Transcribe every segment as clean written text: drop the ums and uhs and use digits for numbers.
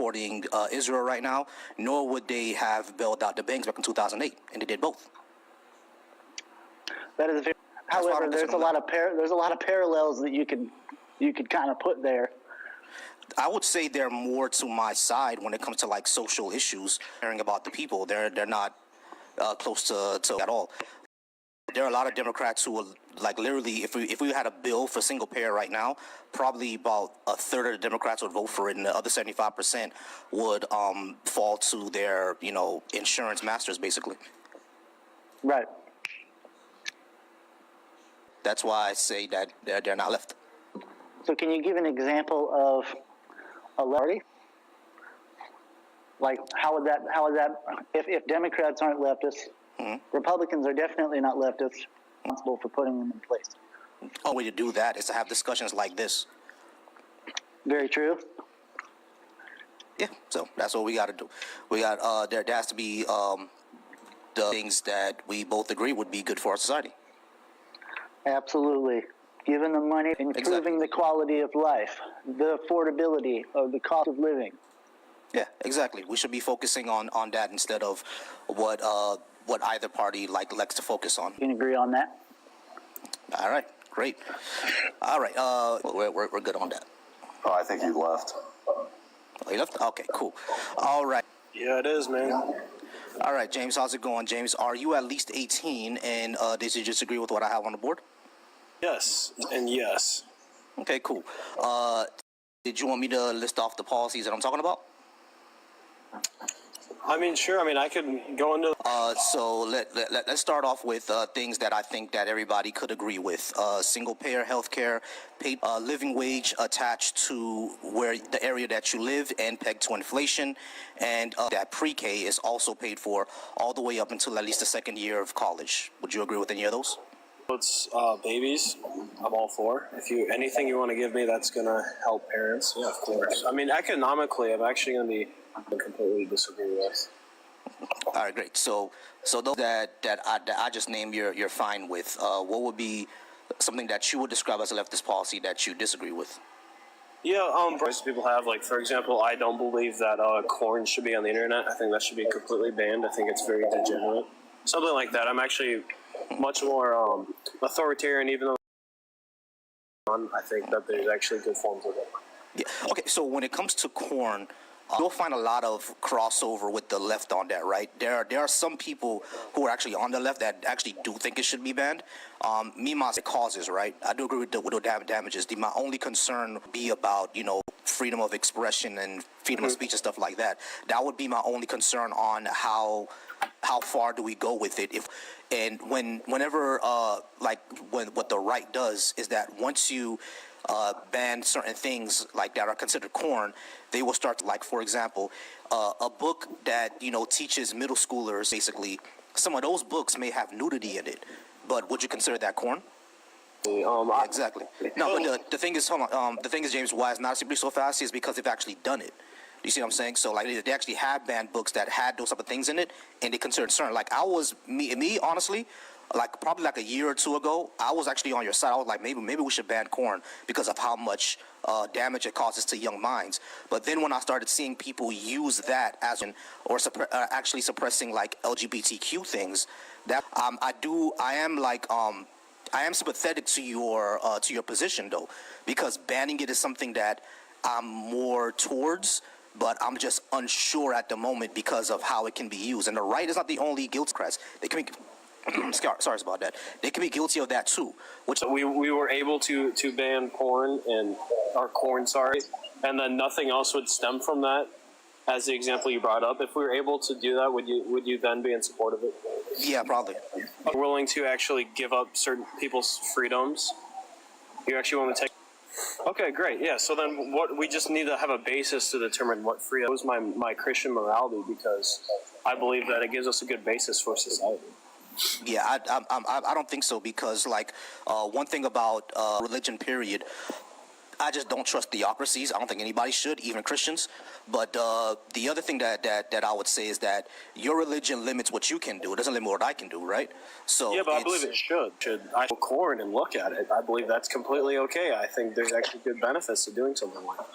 supporting Israel right now, nor would they have bailed out the banks back in 2008, and they did both. That is very. However, there's a lot of parallels that you could kind of put there. I would say they're more to my side when it comes to like social issues, caring about the people. They're not close to at all. There are a lot of Democrats who will, like, literally, if we had a bill for single payer right now, probably about a third of the Democrats would vote for it, and the other 75% would fall to their, insurance masters, basically. Right. That's why I say that they're not left. So can you give an example of a party? Like, how would that, if Democrats aren't leftists, Republicans are definitely not leftists, responsible for putting them in place. The only way to do that is to have discussions like this. Very true. Yeah, so that's what we got to do. We got there has to be the things that we both agree would be good for our society. Absolutely. Giving them money, improving the quality of life, the affordability of the cost of living. Yeah, exactly. We should be focusing on that instead of what either party likes to focus on. You can agree on that? All right, great. All right, we're good on that. Oh, I think he left. Oh, he left? Okay, cool. All right. Yeah, it is, man. All right, James, how's it going? James, are you at least 18, and did you disagree with what I have on the board? Yes, and yes. Okay, cool. Did you want me to list off the policies that I'm talking about? I mean, sure. I mean, I could go into. So let's start off with things that I think that everybody could agree with. Single-payer healthcare, paid living wage attached to where the area that you live and pegged to inflation, and that pre-K is also paid for all the way up until at least the second year of college. Would you agree with any of those? It's babies. I'm all for. If anything you want to give me that's gonna help parents, yeah, of course. I mean, economically, I'm actually gonna be completely disagree with. All right, great. So those that I just named, you're fine with. What would be something that you would describe as a leftist policy that you disagree with? Yeah, people have, like, for example, I don't believe that corn should be on the internet. I think that should be completely banned. I think it's very degenerate. Something like that. I'm actually much more authoritarian, even though I think that there's actually good forms of it. Yeah. Okay, so when it comes to corn, you'll find a lot of crossover with the left on that, right? There are some people who are actually on the left that actually do think it should be banned. My causes, right? I do agree with the damages. My only concern would be about, freedom of expression and freedom of speech and stuff like that. That would be my only concern on how far do we go with it. Whenever what the right does is that once you ban certain things like that are considered corn, they will start to, like, for example, a book that teaches middle schoolers, basically, some of those books may have nudity in it, but would you consider that corn? Exactly. No, but the thing is, the thing is, James, why it's not simply so fast is because they've actually done it. You see what I'm saying? So, like, they actually have banned books that had those type of things in it, and they considered certain. Like, me honestly, like, probably like a year or two ago, I was actually on your side. I was like, maybe we should ban corn because of how much damage it causes to young minds. But then when I started seeing people use that as actually suppressing, like, LGBTQ things, that I am sympathetic to your position, though, because banning it is something that I'm more towards, but I'm just unsure at the moment because of how it can be used. And the right is not the only guilty press. They can be sorry about that. They can be guilty of that too. Which we were able to ban corn and and then nothing else would stem from that. As the example you brought up, if we were able to do that, would you then be in support of it? Yeah, probably. You're willing to actually give up certain people's freedoms? You actually want to take? Okay, great. Yeah. So then, what we just need to have a basis to determine what freedom is my Christian morality, because I believe that it gives us a good basis for society. Yeah, I don't think so, because, like, one thing about religion, period, I just don't trust theocracies. I don't think anybody should, even Christians. But the other thing that I would say is that your religion limits what you can do. It doesn't limit what I can do, right? So yeah, but I believe it should. I go corn and look at it? I believe that's completely okay. I think there's actually good benefits to doing something like that.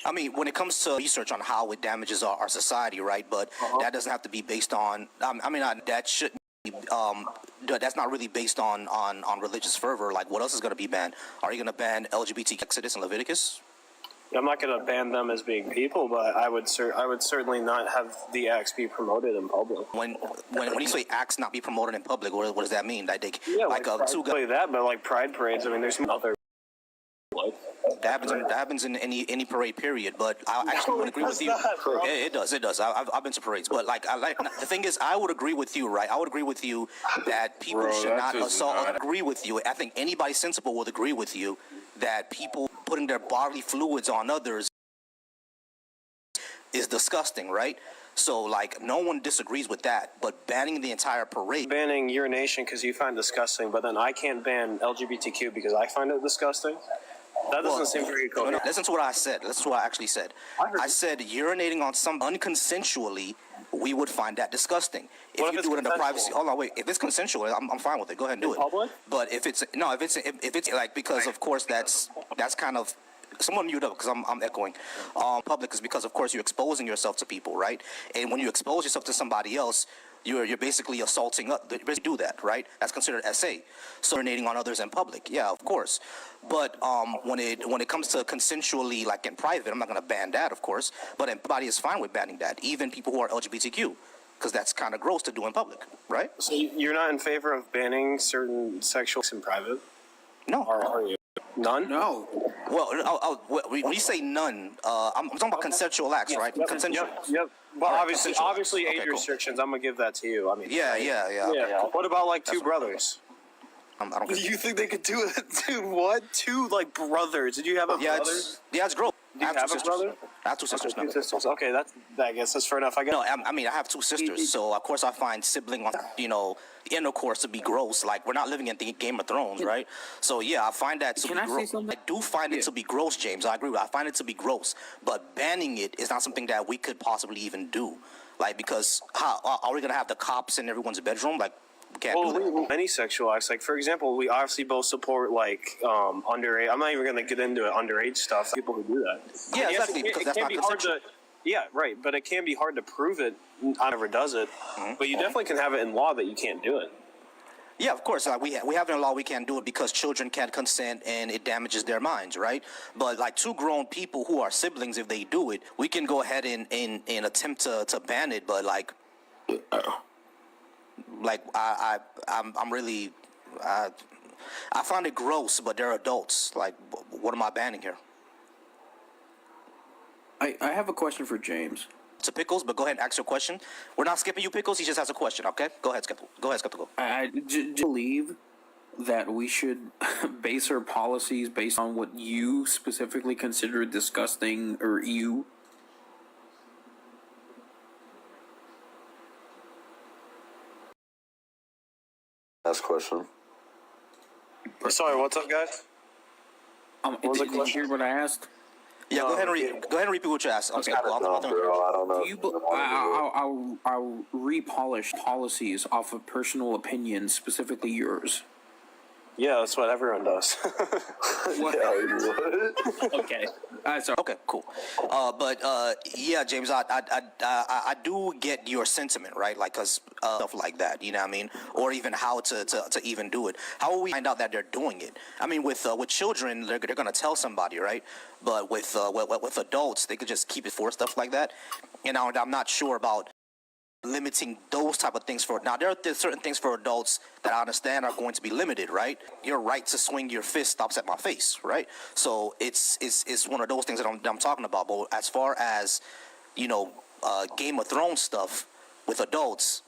I mean, when it comes to research on how it damages our society, right? But that doesn't have to be based on. That shouldn't. That's not really based on religious fervor. Like, what else is going to be banned? Are you going to ban LGBT Exodus and Leviticus? I'm not going to ban them as being people, but I would certainly not have the acts be promoted in public. When you say acts not be promoted in public, what does that mean? That they like that, but like pride parades. I mean, there's other. That happens in any parade period, but I actually would agree with you. It does. I've been to parades, but the thing is, I would agree with you, right? I would agree with you that people should not assault. I agree with you. I think anybody sensible would agree with you that people putting their bodily fluids on others is disgusting, right? So, like, no one disagrees with that, but banning the entire parade. Banning urination because you find disgusting, but then I can't ban LGBTQ because I find it disgusting. That doesn't seem very cool. No, listen to what I said. Listen to what I actually said. I said urinating on some unconsensually, we would find that disgusting. If you do it in the privacy, hold on, wait. If it's consensual, I'm fine with it. Go ahead and do it. Public? But if it's like, because of course that's kind of. Someone mute up because I'm echoing. Public is because of course you're exposing yourself to people, right? And when you expose yourself to somebody else, you're basically assaulting. You basically do that, right? That's considered SA. So urinating on others in public, yeah, of course. But when it comes to consensually, like in private, I'm not going to ban that, of course. But everybody is fine with banning that, even people who are LGBTQ, because that's kind of gross to do in public, right? So you're not in favor of banning certain sexual acts in private? No. Or are you? None? No. Well, when you say none, I'm talking about consensual acts, right? Consensual. Yep. Well, Right, obviously, age okay, cool. restrictions. I'm gonna give that to you. I mean, Yeah. What about like two brothers? I don't. Do you think they could do it? Dude, what? Two like brothers? Did you have a Yeah, brother? it's gross. Do you have a brother? I have two sisters. Two sisters. Okay, I guess that's fair enough. I guess. No, I mean I have two sisters, so of course I find sibling, intercourse to be gross. Like, we're not living in the Game of Thrones, right? So yeah, I find that to be gross. Say something? I do find it to be gross, James. I agree with. I find it to be gross, but banning it is not something that we could possibly even do. Like, because how are we gonna have the cops in everyone's bedroom? Like, we can't do that. Many sexual acts. Like, for example, we obviously both support like underage. I'm not even going to get into it. Underage stuff. People who do that. Yeah, And yes, exactly. Because that's can not be hard consensual. Yeah, right. But it can be hard to prove it. I never does it. But you definitely can have it in law that you can't do it. Yeah, of course. We have it in law. We can't do it because children can't consent and it damages their minds, right? But like two grown people who are siblings, if they do it, we can go ahead and attempt to ban it. But I'm really, I find it gross. But they're adults. Like, what am I banning here? I have a question for James. To Pickles, but go ahead and ask your question. We're not skipping you, Pickles. He just has a question. Okay, go ahead, Skeptical. I believe that we should base our policies based on what you specifically consider disgusting or you. Last question. Sorry, what's up, guys? Did you hear what I asked? Yeah, go ahead and repeat what you asked. I don't know. I'll repolish policies off of personal opinions, specifically yours. Yeah, that's what everyone does. What? Okay. Sorry. Okay, cool. Yeah, James, I do get your sentiment, right? Like, cause stuff like that, you know what I mean? Or even how to even do it. How will we find out that they're doing it? I mean, with children, they're gonna tell somebody, right? But with adults, they could just keep it for stuff like that. And I'm not sure about limiting those type of things for. Now, there are certain things for adults that I understand are going to be limited, right? Your right to swing your fist stops at my face, right? So it's one of those things that I'm talking about. But as far as Game of Thrones stuff with adults,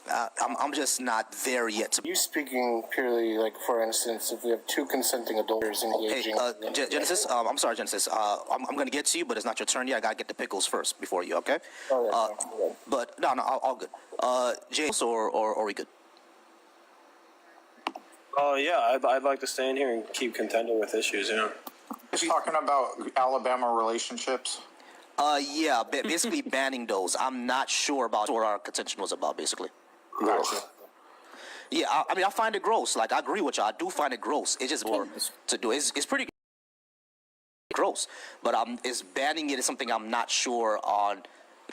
I'm just not there yet. You speaking purely, like, for instance, if we have two consenting adults engaging. Hey, Genesis, I'm sorry, Genesis. I'm going to get to you, but it's not your turn yet. I got to get the Pickles first before you, okay? But no, all good. James, or are we good? Yeah, I'd like to stay in here and keep contending with issues, Just talking about Alabama relationships. Yeah, basically banning those. I'm not sure about what our contention was about, basically. Gotcha. Yeah, I mean, I find it gross. Like, I agree with you. I do find it gross. It's just more to do. It's pretty. gross. But is banning it is something I'm not sure on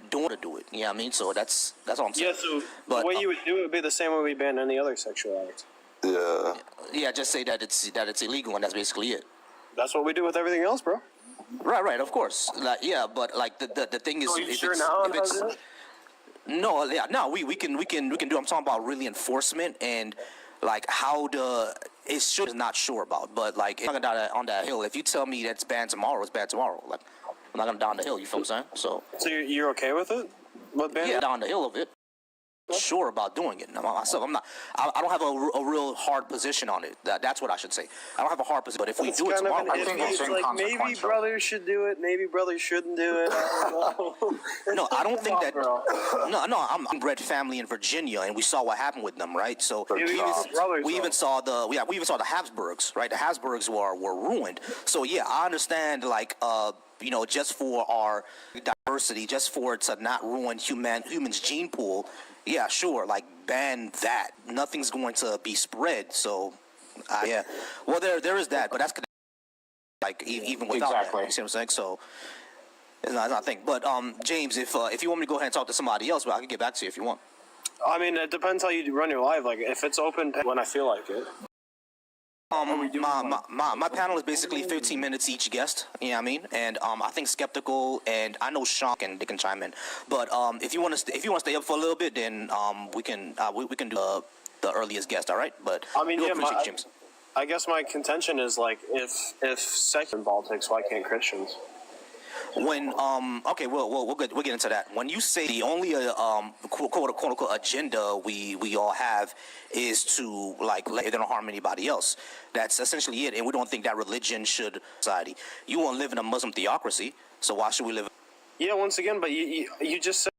doing to do it. You know what I mean? So that's all I'm saying. Yeah, so But the way you would do it would be the same way we ban any other sexual act. Yeah. yeah, just say that it's illegal, and that's basically it. That's what we do with everything else, bro. Right, of course. Like, yeah, but like the thing is, So you if sure it's, now on if how it's to do it? no, yeah, no, we can do. I'm talking about really enforcement and like how it should is not sure about, but like I'm not gonna die on that hill. If you tell me that's banned tomorrow, it's banned tomorrow. Like I'm not gonna die on the hill. You feel what I'm saying? So You're okay with it? With banning? yeah, down the hill of it. Sure about doing it. Now, myself, I'm not. I don't have a real hard position on it. That's what I should say. I don't have a hard position. But if we It's do it kind of tomorrow, an I think iffy. it's Like maybe inconsequential. brothers should do it, maybe brothers shouldn't do it. I don't know. no, I don't think that. Bro. No, I'm bred family in Virginia, and we saw what happened with them, right? So Yeah, we even saw we even saw the Habsburgs, right? The Habsburgs were ruined. So yeah, I understand, like just for our diversity, just for it to not ruin humans' gene pool. Yeah, sure, like ban that. Nothing's going to be spread. So yeah, well there is that, but that's like even without Exactly. that. You see what I'm saying? So. It's not a thing. But James, if you want me to go ahead and talk to somebody else, but I can get back to you if you want. I mean, it depends how you run your life. Like, if it's open when I feel like it. My panel is basically 15 minutes each guest. You know what I mean? And I think Skeptical and I know Sean they can chime in. But if you want to stay up for a little bit, then we can do the earliest guest. All right? But I mean, do yeah, appreciate you, James. I guess my contention is like, if sex in politics, why can't Christians? When okay, we'll get into that. When you say the only quote unquote agenda we all have is to like let they don't harm anybody else, that's essentially it. And we don't think that religion should society. You want to live in a Muslim theocracy, so why should we live? Yeah, once again, but you just said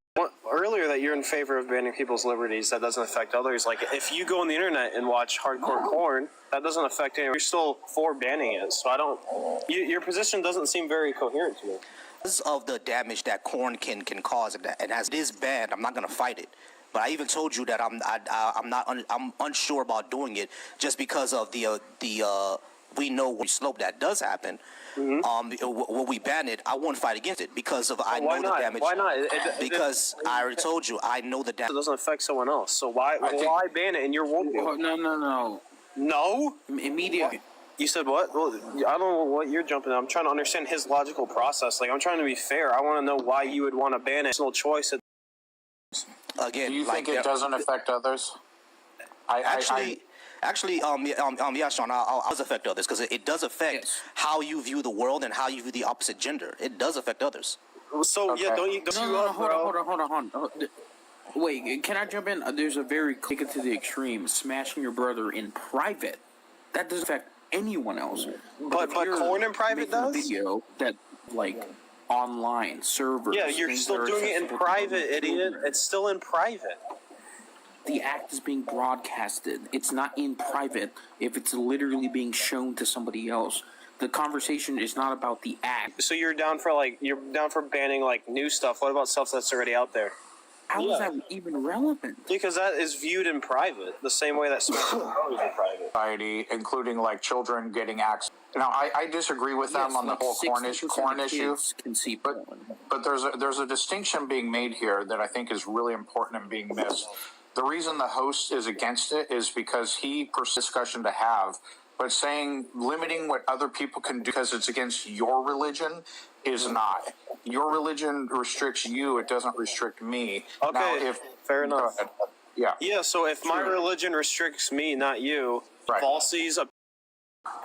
earlier that you're in favor of banning people's liberties. That doesn't affect others. Like if you go on the internet and watch hardcore porn, that doesn't affect anyone. You're still for banning it. So I don't. Your position doesn't seem very coherent to me. Because of the damage that corn can cause, and as it is bad, I'm not going to fight it. But I even told you that I'm unsure about doing it just because of the we know when slope that does happen. Mm-hmm. When we ban it, I won't fight against it because of I know the damage. Why not? Because I already told you I know the damage. It doesn't affect someone else. So why ban it? And you're won't do it? No. No. Immediately. You said what? Well, I don't know what you're jumping at. I'm trying to understand his logical process. Like, I'm trying to be fair. I want to know why you would want to ban it. It's no choice. Again, Do you like, think it doesn't affect others? Actually, yeah, Sean, I'll does affect others because it does affect how you view the world and how you view the opposite gender. It does affect others. So Okay. yeah, don't you Hold on. Wait, can I jump in? There's a very take it to the extreme, smashing your brother in private. That doesn't affect anyone else. But if you're corn in private making a does? video that like online servers. Yeah, you're things still that are doing it in accessible to private, other idiot. children. It's still in private. The act is being broadcasted. It's not in private if it's literally being shown to somebody else. The conversation is not about the act. So you're down for banning like new stuff. What about stuff that's already out there? How is that even relevant? Because that is viewed in private, the same way that smashing is in private. Society, including like children getting access. Now, I disagree with them Yes, on the like whole corn 60% of issue. kids can see porn. But there's a distinction being made here that I think is really important and being missed. The reason the host is against it is because he persists discussion to have, but saying limiting what other people can do because it's against your religion is not. Your religion restricts you; it doesn't restrict me. Okay, now, fair enough. Go ahead. Yeah. Yeah, so if my religion restricts me, not you, Right. falsies,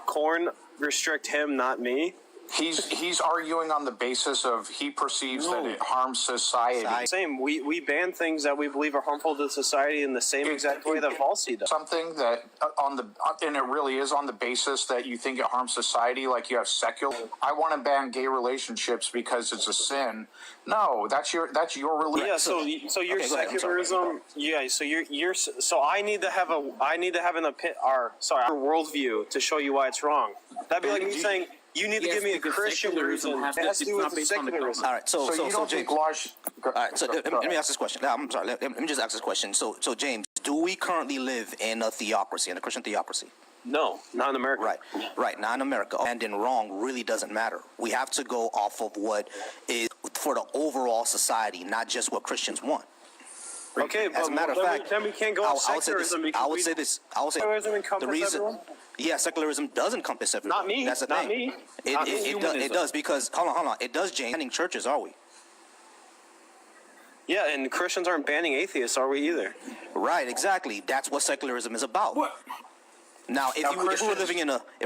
corn restrict him, not me. He's arguing on the basis of he perceives that it harms society. Same. We ban things that we believe are harmful to society in the same exact way that falsy does. Something that and it really is on the basis that you think it harms society, like you have secular. I want to ban gay relationships because it's a sin. No, that's your religion. Yeah. So your Okay, go ahead, I'm sorry. secularism. Yeah. So so I need to have our worldview to show you why it's wrong. That'd be like me saying. You need to Yes, give me a because Christian secularism reason. has It to- has to it's do with not the based on the secularism. All right, so you don't James. think laws? All right, so let me ask this question. I'm sorry. Let me just ask this question. So James, do we currently live in a theocracy, in a Christian theocracy? No, not in America. Right. Not in America. And in wrong really doesn't matter. We have to go off of what is for the overall society, not just what Christians want. Okay, As a matter of fact, then we can't go off secularism because I would say this. secularism encompasses everyone? Yeah, secularism does encompass everyone. Not me. That's the not thing. me. It does because hold on. It does, James. Banning churches, are we? Yeah, and Christians aren't banning atheists, are we either? Right. Exactly. That's what secularism is about. What? Now, if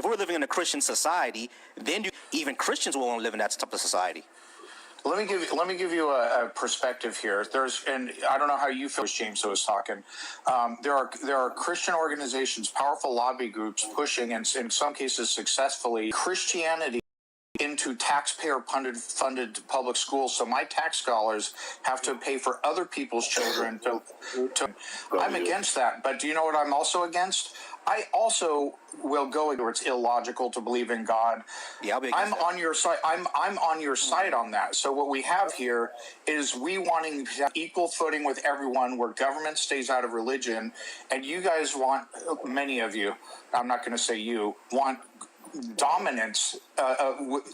we're living in a Christian society, then even Christians will want to live in that type of society. Let me give you a perspective here. And I don't know how you feel, as James was talking. There are Christian organizations, powerful lobby groups pushing, and in some cases successfully, Christianity into taxpayer-funded public schools. So my tax dollars have to pay for other people's children. I'm against that. But do you know what I'm also against? I also will go where it's illogical to believe in God. Yeah, I'm on your side. I'm on your side on that. So what we have here is we wanting to have equal footing with everyone, where government stays out of religion, and you guys want, many of you, I'm not going to say you, want dominance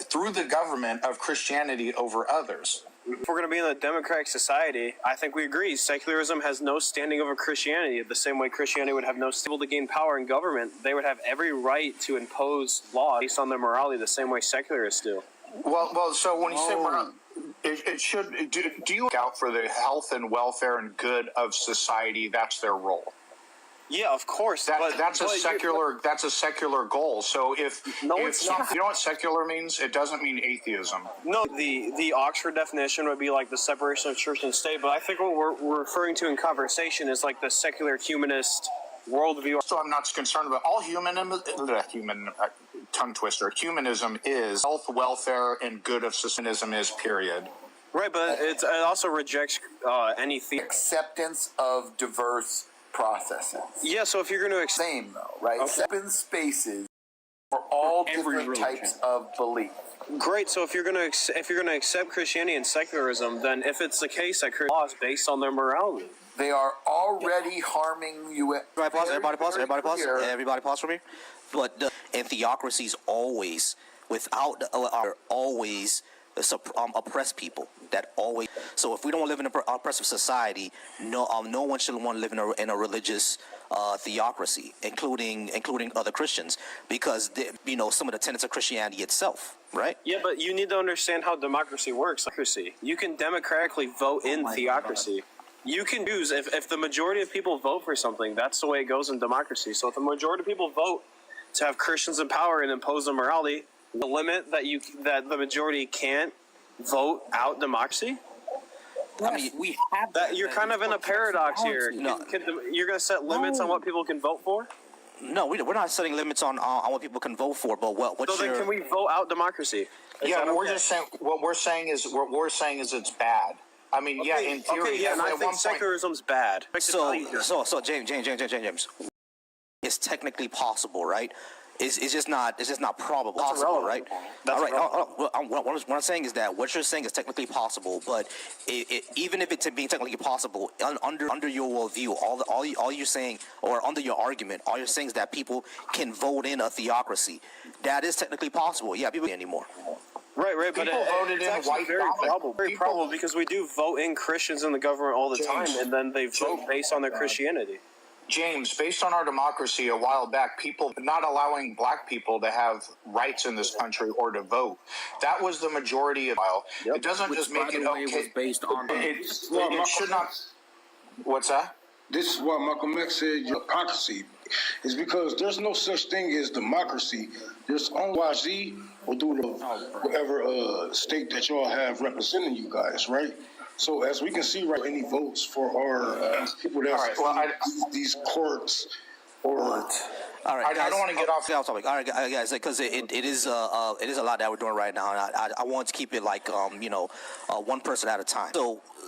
through the government of Christianity over others. If we're going to be in a democratic society, I think we agree. Secularism has no standing over Christianity. The same way Christianity would have no able to gain power in government, they would have every right to impose law based on their morality, the same way secularists do. Well. So when you say morality, it should. Do you look out for the health and welfare and good of society? That's their role. Yeah, of course. That's a secular goal. So it's not. You know what secular means? It doesn't mean atheism. No, the Oxford definition would be like the separation of church and state, but I think what we're referring to in conversation is like the secular humanist worldview. So I'm not concerned about all tongue twister. Humanism is health, welfare, and good of society is period. Right, but it also rejects anything. Acceptance of diverse processes. Yeah, so if you're going to Same though, right? Okay. Open spaces for all every different religion. types of belief. Great. So if you're going to accept Christianity and secularism, then if it's the case that laws based on their morality, They are already harming you. Everybody pause for me. But and theocracies always, without always oppress people. That always. So if we don't live in an oppressive society, no one should want to live in a religious theocracy, including other Christians, because some of the tenets of Christianity itself, right? Yeah, but you need to understand how democracy works. You can democratically vote in theocracy. You can choose if the majority of people vote for something. That's the way it goes in democracy. So if the majority of people vote to have Christians in power and impose a morality, the limit that the majority can't vote out democracy. I mean, we have That you're kind of in a paradox here. No. You're going to set limits on what people can vote for. No, we're not setting limits on what people can vote for. But what's So then, can we vote out democracy? Just saying what we're saying is it's bad. I mean, in theory, and I at think one point, secularism's bad. So James, it's technically possible, right? It's just not probable. Possible, right? That's all right. What I'm saying is that what you're saying is technically possible, but even if it's being technically possible, under your worldview, all you're saying, or under your argument, all you're saying is that people can vote in a theocracy. That is technically possible. Yeah, people anymore. Right, but People voted it's in actually white very probable because we do vote in Christians in the government all the time, and then they vote based on their Christianity. James, based on our democracy a while back, people not allowing black people to have rights in this country or to vote. That was the majority of Yep. It doesn't just make it okay. Was based on It should not. What's that? This is why Malcolm X said hypocrisy. Is because there's no such thing as democracy. There's only YZ or do whatever state that y'all have representing you guys, right? So as we can see, right, any votes for our people that these courts or. All right, guys, I don't want to get off topic. All right, guys, because it is a lot that we're doing right now, and I want to keep it like one person at a time.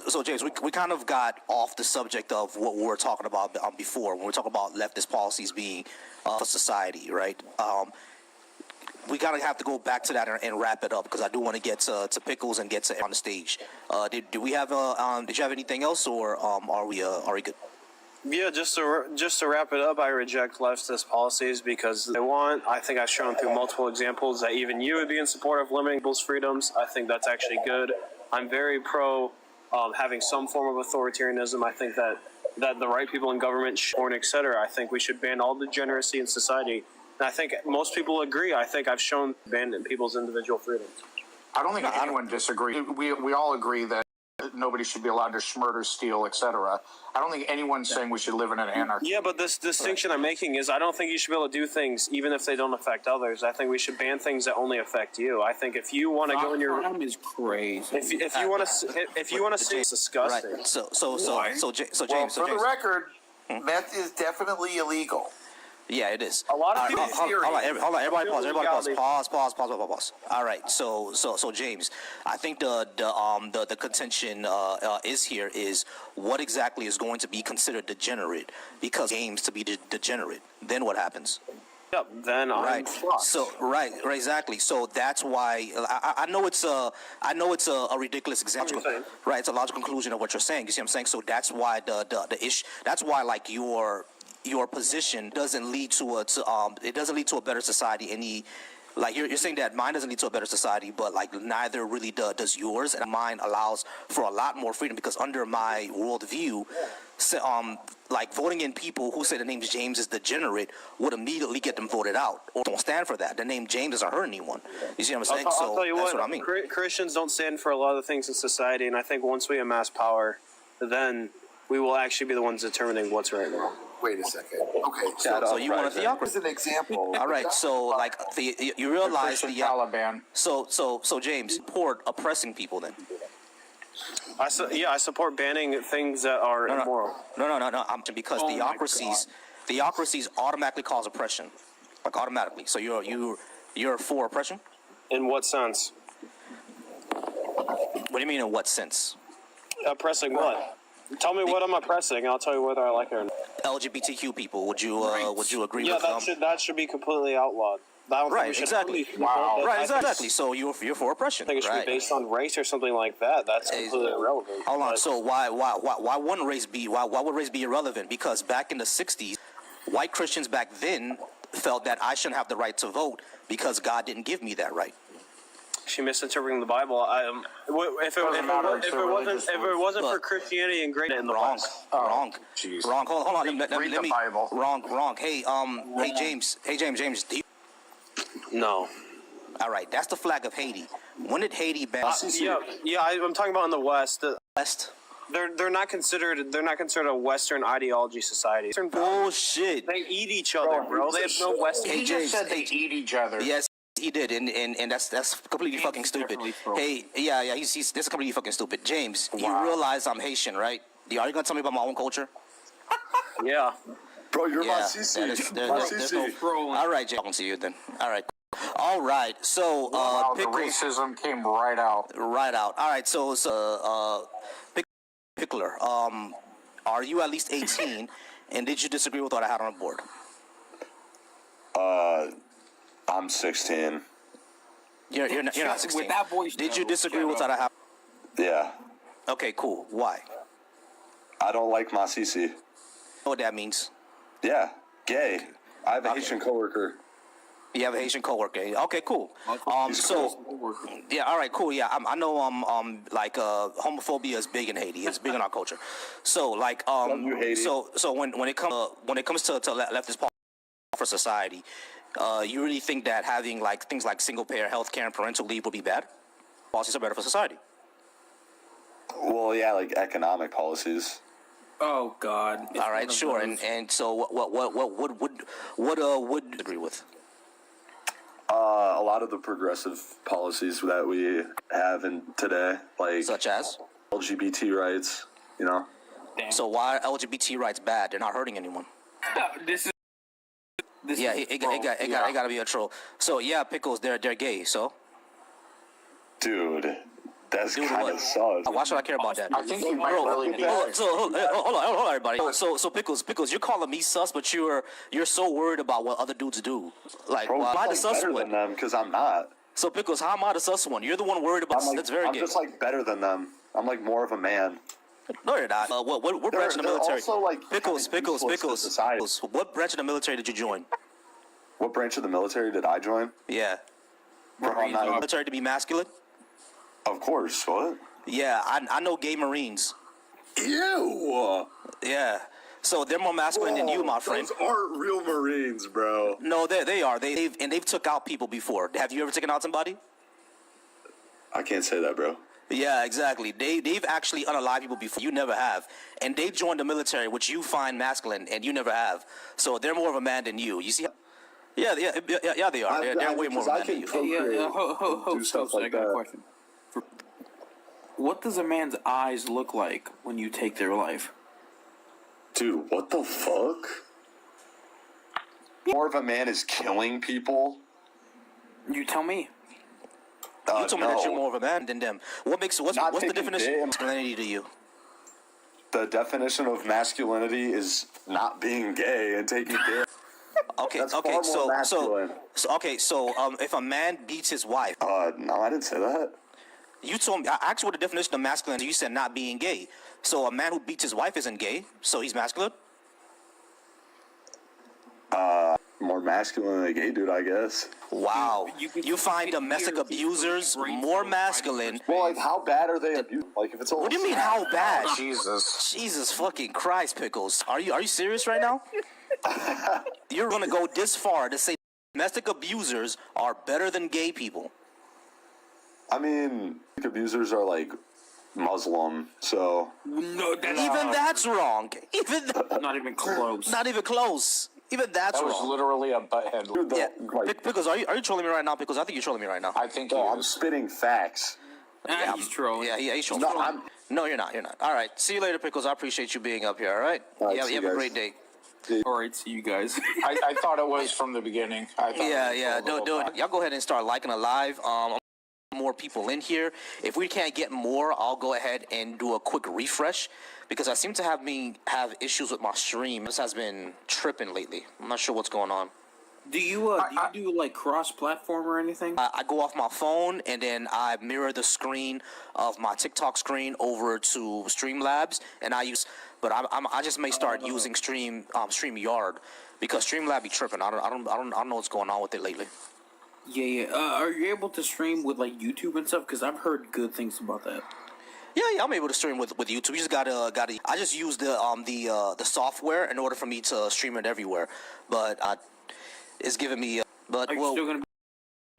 So James, we kind of got off the subject of what we were talking about before when we were talking about leftist policies being for society, right? We gotta have to go back to that and wrap it up because I do want to get to Pickles and get to on the stage. Did we have did you have anything else or are we good? Yeah, just to wrap it up, I reject leftist policies because they want. I think I've shown through multiple examples that even you would be in support of limiting people's freedoms. I think that's actually good. I'm very pro having some form of authoritarianism. I think that the right people in government, etc. I think we should ban all degeneracy in society. And I think most people agree. I think I've shown banning people's individual freedoms. I don't think anyone disagrees. We all agree that nobody should be allowed to murder, steal, etc. I don't think anyone's saying we should live in an anarchy. Yeah, but this distinction I'm making is I don't think you should be able to do things even if they don't affect others. I think we should ban things that only affect you. I think if you want to go in your crime is crazy. if you want to say it's disgusting. Right. So James. For the record, meth is definitely illegal. Yeah, it is. A lot of people. Hold on, everybody pause. Pause. All right, so James, I think the contention is here is what exactly is going to be considered degenerate, because games to be degenerate. Then what happens? Yep. Then I'm fucked. So right, exactly. So that's why I know it's a ridiculous example, right? It's a logical conclusion of what you're saying. You see what I'm saying? So that's why the issue. That's why like your position doesn't lead to a better society. Like you're saying that mine doesn't lead to a better society, but like neither really does yours, and mine allows for a lot more freedom because under my worldview, like voting in people who say the name James is degenerate would immediately get them voted out or don't stand for that. The name James doesn't hurt anyone. You see what I'm saying? I'll tell you that's what I mean. Christians don't stand for a lot of the things in society, and I think once we amass power, then we will actually be the ones determining what's right and wrong. Wait a second. Okay, So you want a theocracy? Here's an example. All right, so like you realize the Taliban. So James, support oppressing people then? I support banning things that are immoral. No. Because theocracies automatically cause oppression, like automatically. So you're for oppression? In what sense? What do you mean? In what sense? Oppressing what? Tell me what I'm oppressing, and I'll tell you whether I like it or not. LGBTQ people. Would you agree with them? Yeah, that should be completely outlawed. Right, exactly. Wow. Right, exactly. So you're for oppression. I think it should be based on race or something like that. That's completely irrelevant. Hold on. So why wouldn't race be? Why would race be irrelevant? Because back in the '60s, white Christians back then felt that I shouldn't have the right to vote because God didn't give me that right. She misinterpreting the Bible. If it wasn't for Christianity and great in the Wrong. West. Wrong. Jeez. Wrong. Hold on. Let Read the me. Bible. Wrong. Hey, James. Do you, No. all right. That's the flag of Haiti. When did Haiti ban? I'm talking about in the West. West. They're not considered a Western ideology society. Bullshit. They eat each other, bro. They have no Western. He just said they eat each other. Yes, he did, and that's completely fucking stupid. Hey, he's this is completely fucking stupid. James, you realize I'm Haitian, right? Are you gonna tell me about my own culture? Yeah. Bro, you're my Yeah, CC. there's no all right, Jay, I'll see you then. All right. So, Wow, the Pickles, racism came right out. All right. So, Pickler, are you at least 18? And did you disagree with what I had on the board? I'm 16. You're not 16. With that voice, Did you disagree with what I have? Yeah. Okay, cool. Why? I don't like my CC. You know what that means? Yeah. Gay. I have a Haitian coworker. You have a Haitian coworker. Okay, cool. Yeah, all right, cool. Yeah, I know. Homophobia is big in Haiti. It's big in our culture. So, like, Love you, Haiti. So when it comes to leftist policy for society, you really think that having like things like single payer health care and parental leave would be bad? Policies are better for society. Well, yeah, like economic policies. Oh God. All right, sure. And so what would agree with? A lot of the progressive policies that we have in today, like Such as? LGBT rights, you know. So why are LGBT rights bad? They're not hurting anyone. This Yeah, it gotta be a troll. So yeah, Pickles, they're gay. So Dude, that's Dude, kind what? of sus. why should I care about that? I think you might really be. Hold on, everybody. So Pickles, you're calling me sus, but you're so worried about what other dudes do. Like, Bro, why I'm the sus better one? than them because I'm not. So Pickles, how am I the sus one? You're the one worried about. That's very I'm gay. just like better than them. I'm like more of a man. No, you're not. What branch of the They're military? also, like, Pickles. kinda useless to society. What branch of the military did you join? What branch of the military did I join? Yeah. I'm not- Military to be masculine? Of course. What? Yeah, I know gay Marines. Ew. Yeah. So they're more masculine than you, my friend. Those aren't real Marines, bro. No, they are. They've took out people before. Have you ever taken out somebody? I can't say that, bro. Yeah, exactly. They've actually unalived people before. You never have. And they joined the military, which you find masculine, and you never have. So they're more of a man than you. You see? Yeah, they are. They're way more of a man than you. Do stuff like I got a that. question. What does a man's eyes look like when you take their life? Dude, what the fuck? More of a man is killing people? You tell me. You told me that no. you're more of a man than them. What's Not the taking definition of damn- masculinity to you? The definition of masculinity is not being gay and taking care. Okay, That's okay, far more masculine. so if a man beats his wife, No, I didn't say that. you told me. I asked you what the definition of masculine is. You said not being gay. So a man who beats his wife isn't gay. So he's masculine. More masculine than a gay dude, I guess. Wow. You You find domestic abusers more masculine. Well, like, how bad are they abused? Like, if it's a What do you mean? How bad? Jesus. Jesus fucking Christ, Pickles. Are you serious right now? You're gonna go this far to say domestic abusers are better than gay people? I mean, abusers are like Muslim, so No, Even that's wrong. not even close. Not even close. Even that's That was wrong. literally a butthead. dude, Yeah, like, Pickles, are you trolling me right now? Pickles, I think you're trolling me right now. I think he no, I'm is. spitting facts. Ah, he's trolling. Yeah, he's trolling. No, I'm- No, you're not. You're not. All right. See you later, Pickles. I appreciate you being up here. All right. All right, Yeah, see you you have a guys. great day. All right, see you guys. I thought it was from the beginning. I thought Yeah, it was yeah. from the whole time. Y'all go ahead and start liking a live. More people in here. If we can't get more, I'll go ahead and do a quick refresh because I seem to have issues with my stream. This has been tripping lately. I'm not sure what's going on. Do you do like cross-platform or anything? I go off my phone and then I mirror the screen of my TikTok screen over to Streamlabs, and I just may start using StreamYard because Streamlab be tripping. I don't know what's going on with it lately. Yeah. Are you able to stream with like YouTube and stuff? Because I've heard good things about that. Yeah, I'm able to stream with YouTube. You just gotta. I just use the software in order for me to stream it everywhere, but it's giving me. But Are you still gonna be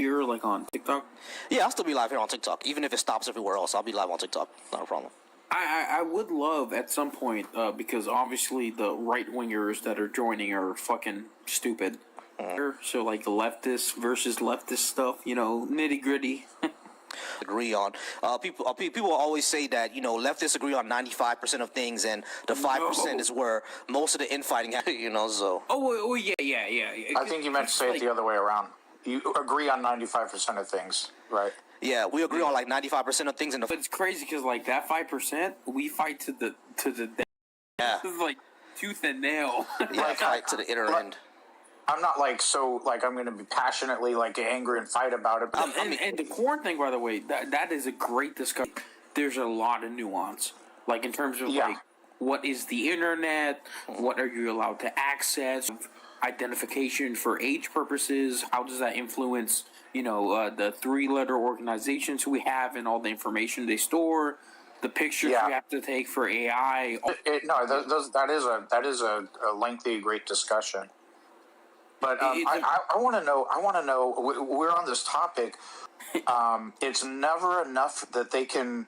here like on TikTok? yeah, I'll still be live here on TikTok, even if it stops everywhere else. I'll be live on TikTok. Not a problem. I would love at some point because obviously the right wingers that are joining are fucking stupid. So like the leftist versus leftist stuff, nitty gritty. Agree on. People always say that leftists agree on 95% of things, and the 5% is where most of the infighting happens. So. Oh yeah. I think you meant to say it the other way around. You agree on 95% of things, right? Yeah, we agree on like 95% of things, But it's crazy because like that 5%, we fight to the yeah, This is like tooth and nail. yeah, fight to the inner end. I'm not I'm going to be passionately like angry and fight about it. And the corn thing, by the way, that is a great discussion. There's a lot of nuance, like in terms of like what is the internet, what are you allowed to access, identification for age purposes, how does that influence the 3-letter organizations we have and all the information they store, the pictures we have to take for AI. That is a lengthy, great discussion. But I want to know. We're on this topic. It's never enough that they can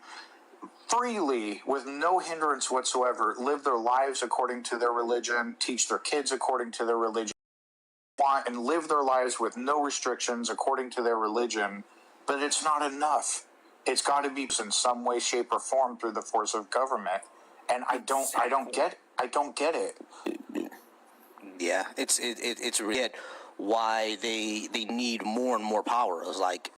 freely, with no hindrance whatsoever, live their lives according to their religion, teach their kids according to their religion, and live their lives with no restrictions according to their religion. But it's not enough. It's got to be in some way, shape, or form through the force of government. And I don't get it. Yeah, it's really why they need more and more power. It's like